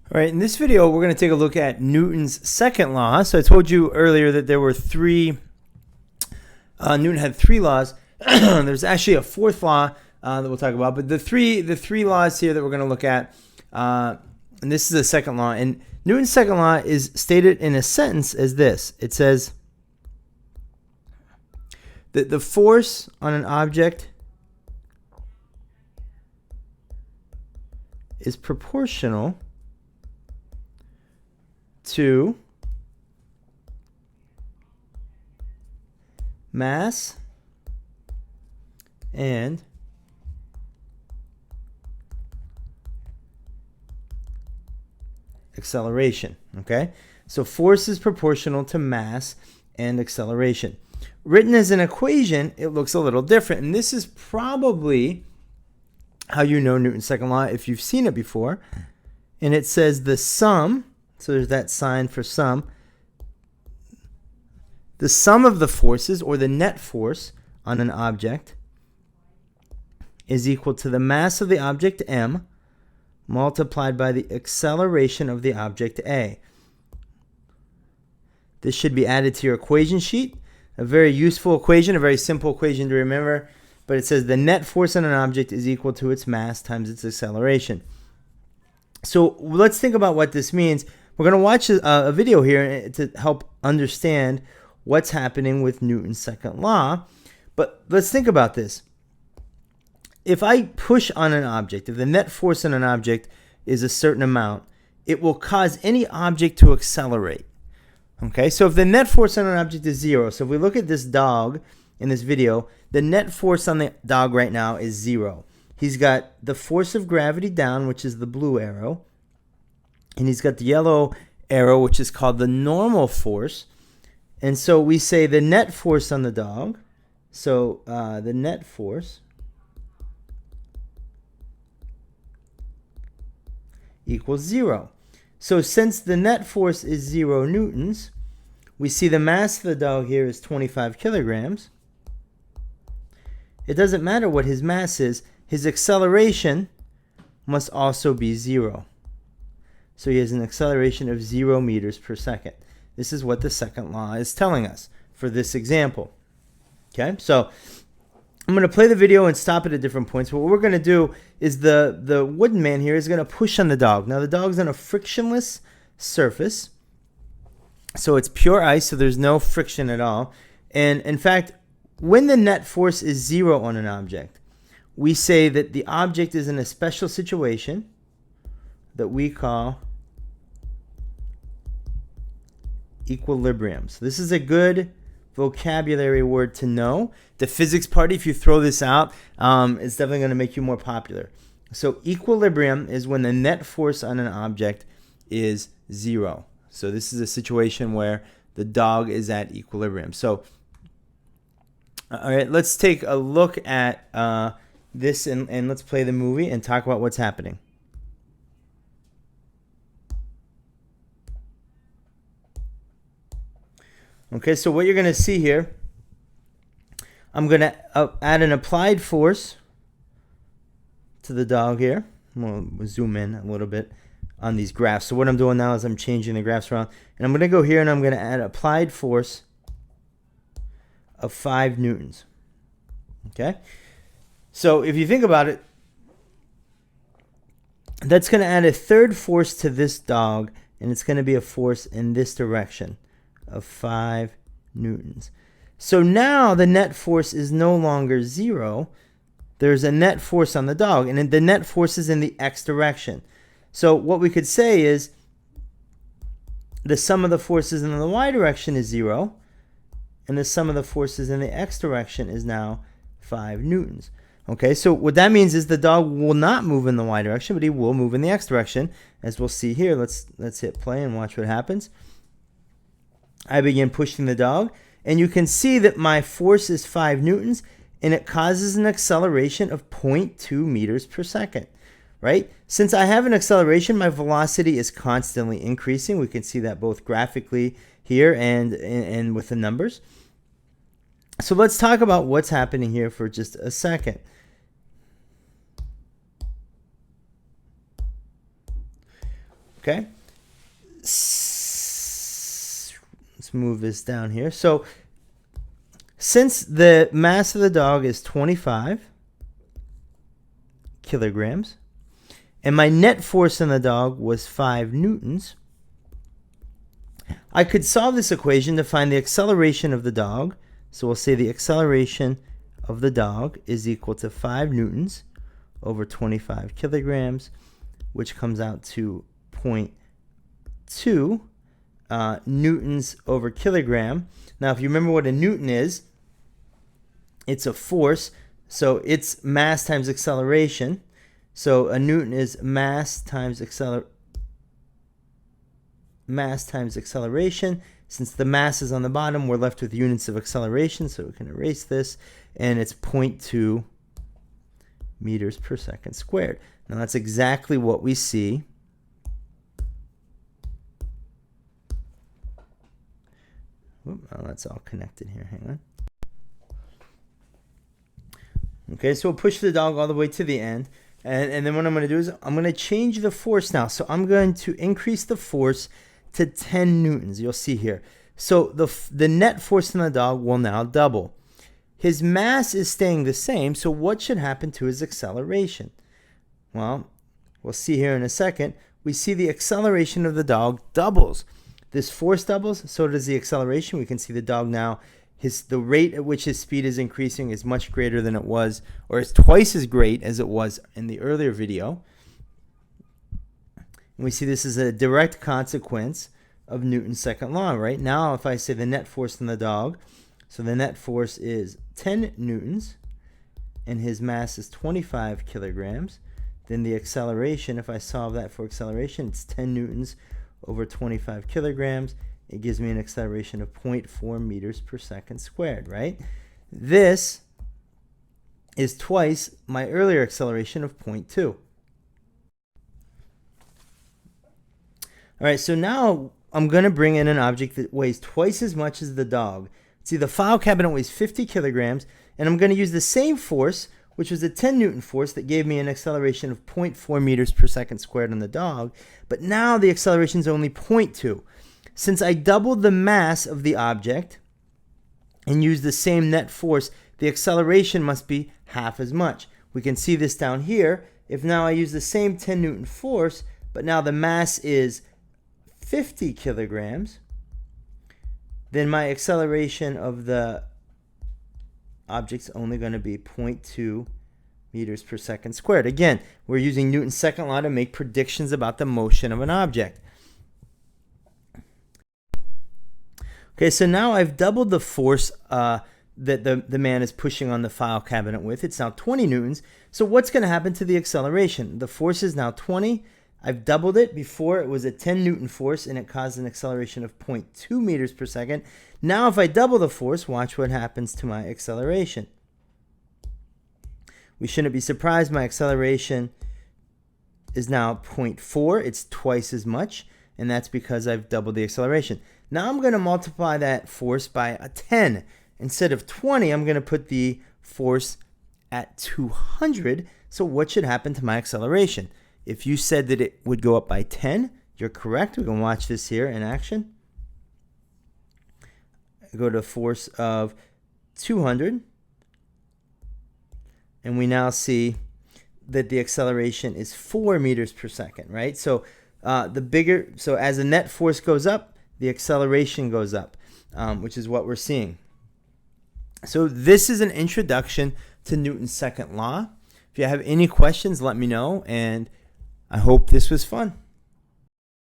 All right, in this video, we're going to take a look at Newton's second law. So I told you earlier that there were three, Newton had three laws. There's actually a fourth law that we'll talk about, but the three laws here that we're going to look at, and this is the second law. And Newton's second law is stated in a sentence as this. It says that the force on an object is proportional to mass and acceleration. Okay, so force is proportional to mass and acceleration. Written as an equation, it looks a little different, and this is probably how you know Newton's second law if you've seen it before. And it says the sum, so there's that sign for sum, the sum of the forces, or the net force on an object, is equal to the mass of the object M multiplied by the acceleration of the object A. This should be added to your equation sheet. A very useful equation, a very simple equation to remember, but it says the net force on an object is equal to its mass times its acceleration. So let's think about what this means. We're going to watch a video here to help understand what's happening with Newton's second law. But let's think about this. If I push on an object, if the net force on an object is a certain amount, it will cause any object to accelerate. Okay, so if the net force on an object is 0, so if we look at this dog in this video, the net force on the dog right now is 0. He's got the force of gravity down, which is the blue arrow, and he's got the yellow arrow, which is called the normal force. And so we say the net force on the dog, so the net force equals 0. So since the net force is 0 newtons, we see the mass of the dog here is 25 kilograms. It doesn't matter what his mass is. His acceleration must also be 0. So he has an acceleration of 0 meters per second. This is what the second law is telling us for this example. Okay, so I'm going to play the video and stop it at different points. What we're going to do is the wooden man here is going to push on the dog. Now the dog's on a frictionless surface, so it's pure ice, so there's no friction at all. And in fact, when the net force is 0 on an object, we say that the object is in a special situation that we call equilibrium. So this is a good vocabulary word to know. The physics party, if you throw this out, it's definitely going to make you more popular. So equilibrium is when the net force on an object is 0. So this is a situation where the dog is at equilibrium. So all right, let's take a look at this and let's play the movie and talk about what's happening. Okay, so what you're going to see here, I'm going to add an applied force to the dog here. We'll zoom in a little bit on these graphs. So what I'm doing now is I'm changing the graphs around. And I'm going to go here and I'm going to add applied force of 5 newtons. Okay? So if you think about it, that's going to add a third force to this dog, and it's going to be a force in this direction of 5 newtons. So now the net force is no longer 0. There's a net force on the dog, and the net force is in the x direction. So what we could say is the sum of the forces in the y direction is 0, and the sum of the forces in the x direction is now 5 newtons. Okay, so what that means is the dog will not move in the y direction, but he will move in the x direction, as we'll see here. Let's hit play and watch what happens. I begin pushing the dog, and you can see that my force is 5 newtons, and it causes an acceleration of 0.2 meters per second, right? Since I have an acceleration, my velocity is constantly increasing. We can see that both graphically here and with the numbers. So let's talk about what's happening here for just a second. Okay. Let's move this down here. So since the mass of the dog is 25 kilograms, and my net force on the dog was 5 newtons, I could solve this equation to find the acceleration of the dog. So we'll say the acceleration of the dog is equal to 5 newtons over 25 kilograms, which comes out to 0.2 newtons over kilogram. Now, if you remember what a newton is, it's a force, so it's mass times acceleration. So a newton is mass times acceleration. Since the mass is on the bottom, we're left with units of acceleration, so we can erase this, and it's 0.2 meters per second squared. Now that's exactly what we see oh, that's all connected here. Hang on. Okay, so we'll push the dog all the way to the end. And then what I'm going to do is I'm going to change the force now. So I'm going to increase the force to 10 newtons. You'll see here. So the net force on the dog will now double. His mass is staying the same, so what should happen to his acceleration? Well, we'll see here in a second. We see the acceleration of the dog doubles. This force doubles, so does the acceleration. We can see the dog now, the rate at which his speed is increasing is much greater than it was, or is twice as great as it was in the earlier video. And we see this is a direct consequence of Newton's second law, right? Now, if I say the net force on the dog, so the net force is 10 newtons, and his mass is 25 kilograms, then the acceleration, if I solve that for acceleration, it's 10 newtons over 25 kilograms. It gives me an acceleration of 0.4 meters per second squared, right? This is twice my earlier acceleration of 0.2. All right, so now I'm going to bring in an object that weighs twice as much as the dog. See, the file cabinet weighs 50 kilograms, and I'm going to use the same force, which was a 10 Newton force that gave me an acceleration of 0.4 meters per second squared on the dog, but now the acceleration is only 0.2. Since I doubled the mass of the object and used the same net force, the acceleration must be half as much. We can see this down here. If now I use the same 10 Newton force, but now the mass is 50 kilograms, then my acceleration of the object's only going to be 0.2 meters per second squared. Again, we're using Newton's second law to make predictions about the motion of an object. Okay, so now I've doubled the force that the man is pushing on the file cabinet with. It's now 20 newtons. So what's going to happen to the acceleration? The force is now 20. I've doubled it. Before it was a 10 Newton force and it caused an acceleration of 0.2 meters per second. Now if I double the force, watch what happens to my acceleration. We shouldn't be surprised. My acceleration is now 0.4. It's twice as much, and that's because I've doubled the acceleration. Now I'm going to multiply that force by a 10. Instead of 20, I'm going to put the force at 200. So what should happen to my acceleration? If you said that it would go up by 10, you're correct. We can watch this here in action. I go to a force of 200. And we now see that the acceleration is 4 meters per second, right? So as the net force goes up, the acceleration goes up, which is what we're seeing. So this is an introduction to Newton's second law. If you have any questions, let me know, and I hope this was fun.